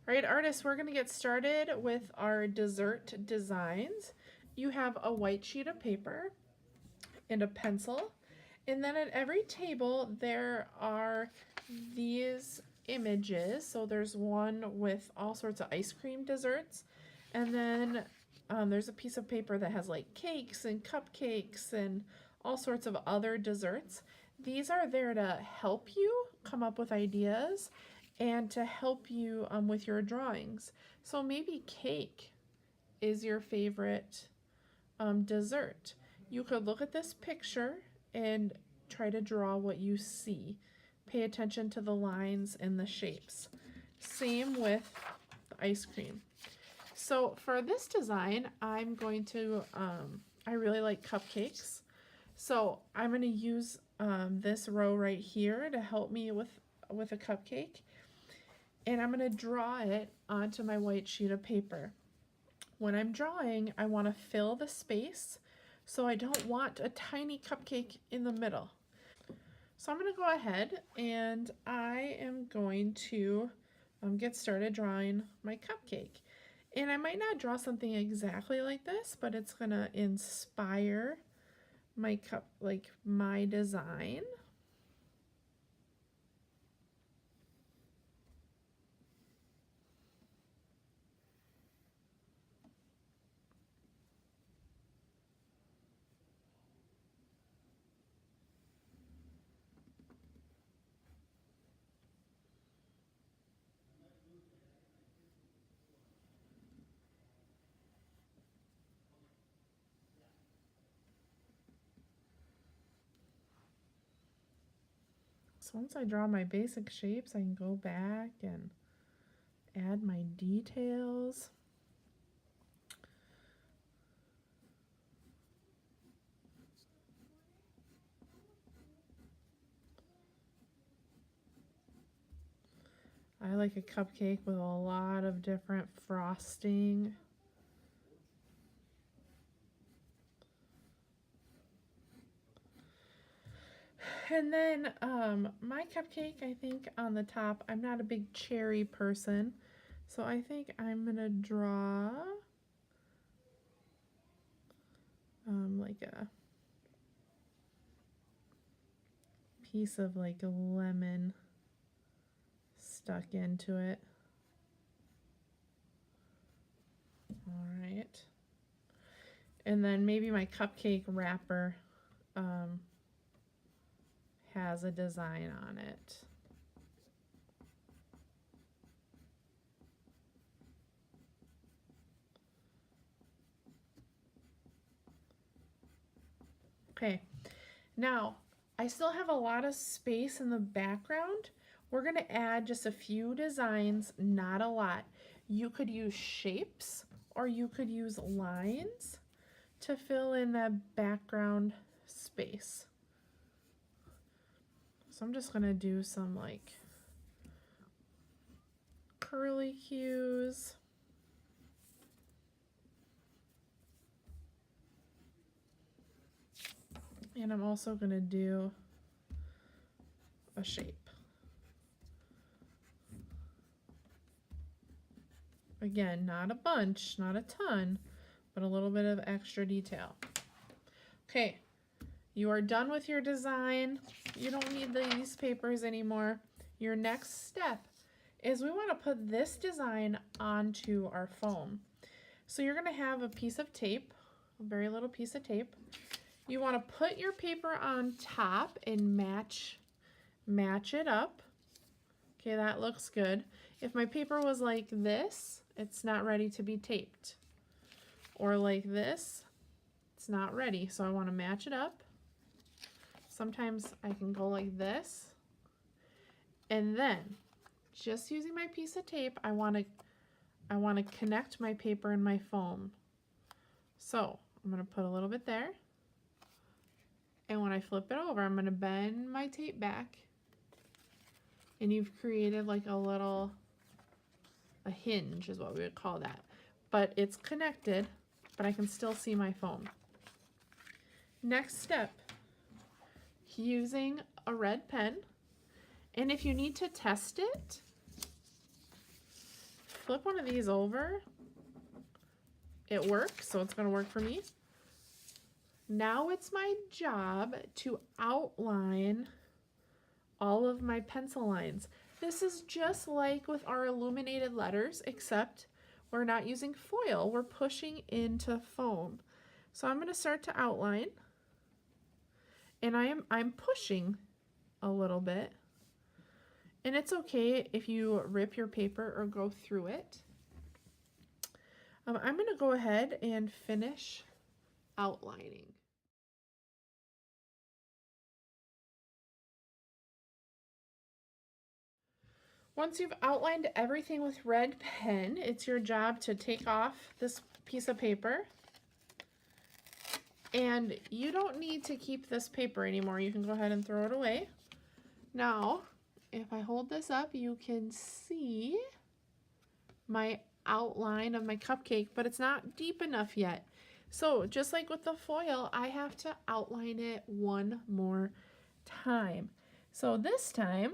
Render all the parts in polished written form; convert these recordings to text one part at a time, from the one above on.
All right, artists, we're gonna get started with our dessert designs. You have a white sheet of paper and a pencil, and then at every table there are these images. So there's one with all sorts of ice cream desserts, and then there's a piece of paper that has like cakes and cupcakes and all sorts of other desserts. These are there to help you come up with ideas and to help you with your drawings. So maybe cake is your favorite dessert. You could look at this picture and try to draw what you see. Pay attention to the lines and the shapes. Same with the ice cream. So for this design, I'm going to, I really like cupcakes. So I'm going to use this row right here to help me with a cupcake. And I'm going to draw it onto my white sheet of paper. When I'm drawing, I want to fill the space, so I don't want a tiny cupcake in the middle. So I'm going to go ahead and I am going to get started drawing my cupcake. And I might not draw something exactly like this, but it's going to inspire my design. So once I draw my basic shapes, I can go back and add my details. I like a cupcake with a lot of different frosting. And then my cupcake, I think on the top, I'm not a big cherry person, so I think I'm gonna draw like a piece of like a lemon stuck into it. All right. And then maybe my cupcake wrapper has a design on it. Okay, now I still have a lot of space in the background. We're going to add just a few designs, not a lot. You could use shapes or you could use lines to fill in that background space. So I'm just going to do some like curly cues. And I'm also going to do a shape. Again, not a bunch, not a ton, but a little bit of extra detail. Okay, you are done with your design. You don't need these papers anymore. Your next step is we want to put this design onto our foam. So you're going to have a piece of tape, a very little piece of tape. You want to put your paper on top and match it up. Okay, that looks good. If my paper was like this, it's not ready to be taped. Or like this, it's not ready. So I want to match it up. Sometimes I can go like this. And then, just using my piece of tape, I want to connect my paper and my foam. So I'm going to put a little bit there. And when I flip it over, I'm going to bend my tape back. And you've created like a hinge is what we would call that. But it's connected, but I can still see my foam. Next step, using a red pen. And if you need to test it, flip one of these over, it works, so it's going to work for me. Now it's my job to outline all of my pencil lines. This is just like with our illuminated letters, except we're not using foil, we're pushing into foam. So I'm going to start to outline, and I'm pushing a little bit. And it's okay if you rip your paper or go through it. I'm going to go ahead and finish outlining. Once you've outlined everything with red pen, it's your job to take off this piece of paper. And you don't need to keep this paper anymore. You can go ahead and throw it away. Now, if I hold this up, you can see my outline of my cupcake, but it's not deep enough yet. So just like with the foil, I have to outline it one more time. So this time,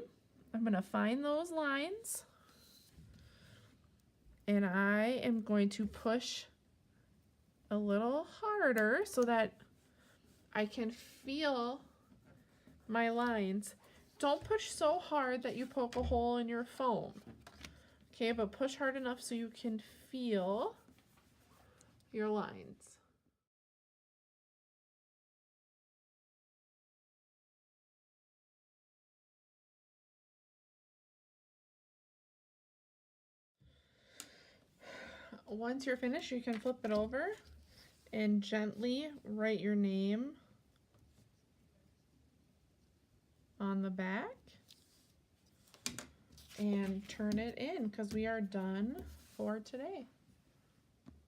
I'm going to find those lines, and I am going to push a little harder so that I can feel my lines. Don't push so hard that you poke a hole in your foam. Okay, but push hard enough so you can feel your lines. Once you're finished, you can flip it over and gently write your name on the back and turn it in because we are done for today.